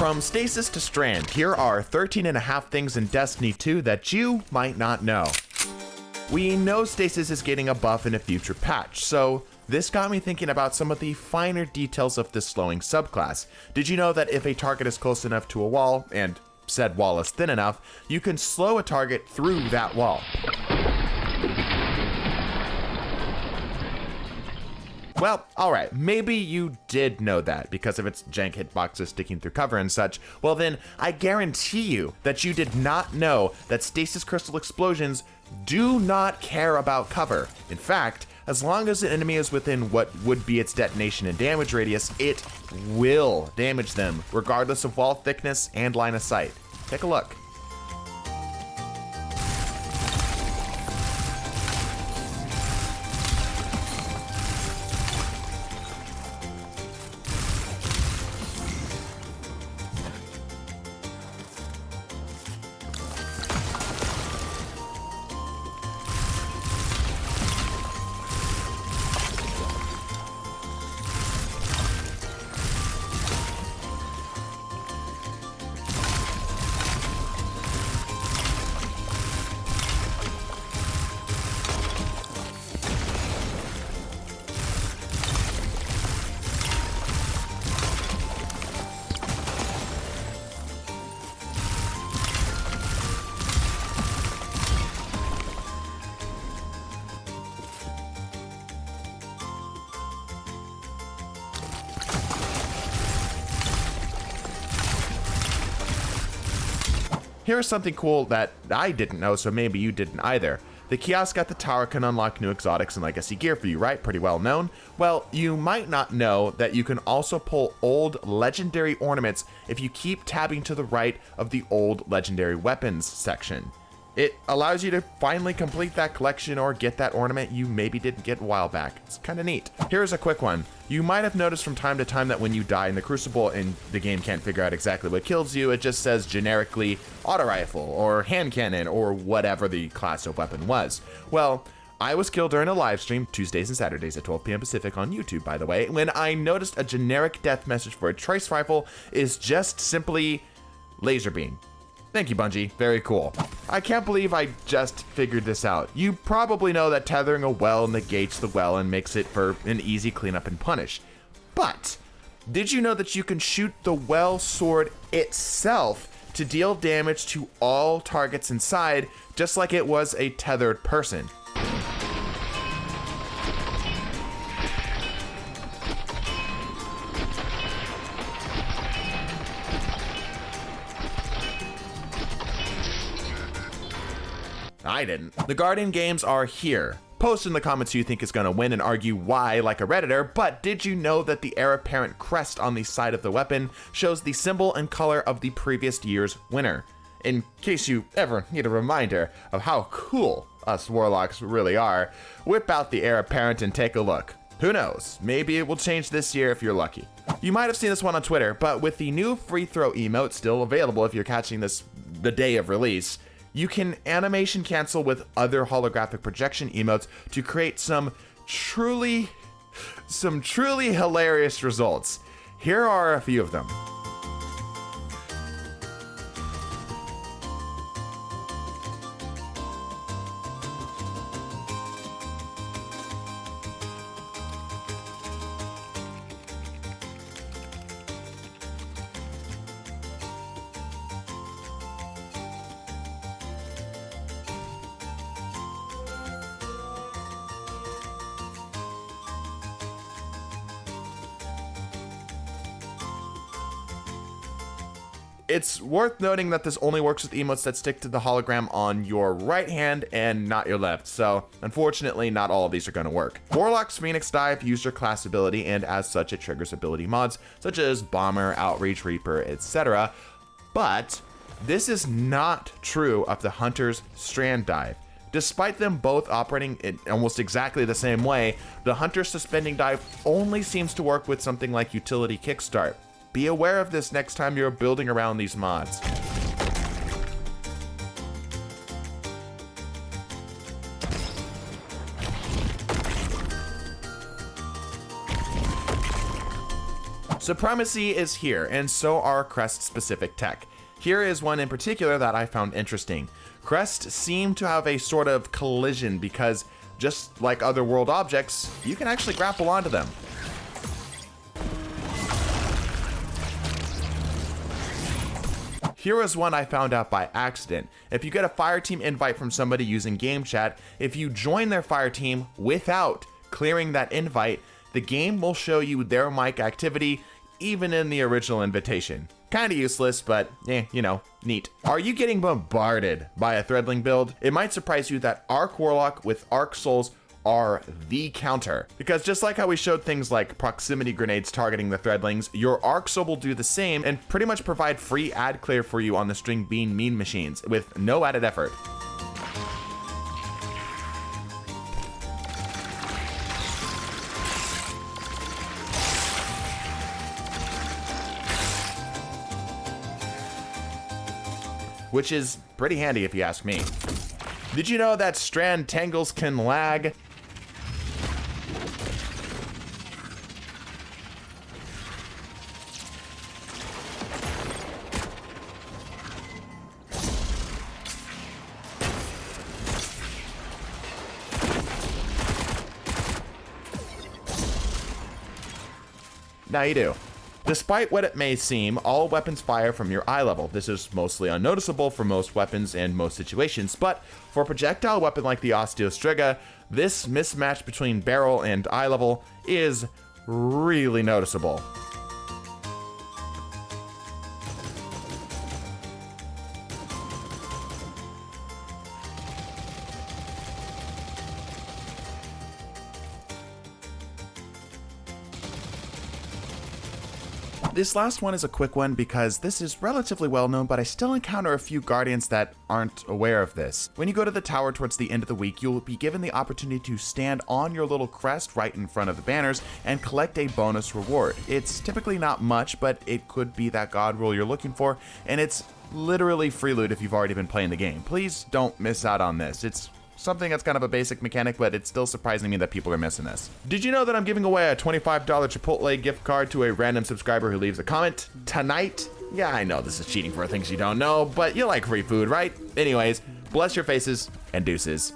From Stasis to Strand, here are 13 and a half things in Destiny 2 that you might not know. We know Stasis is getting a buff in a future patch, so this got me thinking about some of the finer details of this slowing subclass. Did you know that if a target is close enough to a wall, and said wall is thin enough, you can slow a target through that wall? Well, alright, maybe you did know that because of its jank hitboxes sticking through cover and such. Well then, I guarantee you that you did not know that stasis crystal explosions do not care about cover. In fact, as long as the enemy is within what would be its detonation and damage radius, it will damage them, regardless of wall thickness and line of sight. Take a look. Here's something cool that I didn't know, so maybe you didn't either. The kiosk at the tower can unlock new exotics and legacy gear for you, right? Pretty well known. Well, you might not know that you can also pull old legendary ornaments if you keep tabbing to the right of the old legendary weapons section. It allows you to finally complete that collection or get that ornament you maybe didn't get a while back. It's kind of neat. Here's a quick one. You might have noticed from time to time that when you die in the Crucible and the game can't figure out exactly what kills you, it just says generically auto rifle or hand cannon or whatever the class of weapon was. Well, I was killed during a live stream, Tuesdays and Saturdays at 12 p.m. Pacific on YouTube, by the way, when I noticed a generic death message for a choice rifle is just simply laser beam. Thank you, Bungie. Very cool. I can't believe I just figured this out. You probably know that tethering a well negates the well and makes it for an easy cleanup and punish. But did you know that you can shoot the well sword itself to deal damage to all targets inside, just like it was a tethered person? I didn't. The Guardian games are here. Post in the comments who you think is going to win and argue why like a Redditor, but did you know that the Heir apparent crest on the side of the weapon shows the symbol and color of the previous year's winner? In case you ever need a reminder of how cool us Warlocks really are, whip out the Heir apparent and take a look. Who knows, maybe it will change this year if you're lucky. You might have seen this one on Twitter, but with the new free throw emote still available if you're catching this the day of release, you can animation cancel with other holographic projection emotes to create some truly hilarious results. Here are a few of them. It's worth noting that this only works with emotes that stick to the hologram on your right hand and not your left, so unfortunately not all of these are going to work. Warlock's Phoenix Dive used your class ability, and as such it triggers ability mods such as Bomber, Outreach, Reaper, etc. But this is not true of the Hunter's Strand Dive. Despite them both operating in almost exactly the same way, the Hunter's Suspending Dive only seems to work with something like Utility Kickstart. Be aware of this next time you're building around these mods. Supremacy is here, and so are crest-specific tech. Here is one in particular that I found interesting. Crests seem to have a sort of collision because, just like other world objects, you can actually grapple onto them. Here is one I found out by accident. If you get a Fireteam invite from somebody using game chat, if you join their Fireteam without clearing that invite, the game will show you their mic activity even in the original invitation. Kinda useless, but you know, neat. Are you getting bombarded by a Threadling build? It might surprise you that Arc Warlock with Arc Souls are the counter. Because just like how we showed things like proximity grenades targeting the Threadlings, your Arc Soul will do the same and pretty much provide free ad clear for you on the String Bean mean machines with no added effort. Which is pretty handy if you ask me. Did you know that Strand tangles can lag? Now you do. Despite what it may seem, all weapons fire from your eye level. This is mostly unnoticeable for most weapons and most situations, but for a projectile weapon like the Osteostriga, this mismatch between barrel and eye level is really noticeable. This last one is a quick one because this is relatively well known, but I still encounter a few Guardians that aren't aware of this. When you go to the tower towards the end of the week, you'll be given the opportunity to stand on your little crest right in front of the banners and collect a bonus reward. It's typically not much, but it could be that god roll you're looking for, and it's literally free loot if you've already been playing the game. Please don't miss out on this. It's something that's kind of a basic mechanic, but it's still surprising me that people are missing this. Did you know that I'm giving away a $25 Chipotle gift card to a random subscriber who leaves a comment tonight? Yeah, I know this is cheating for things you don't know, but you like free food, right? Anyways, bless your faces and deuces.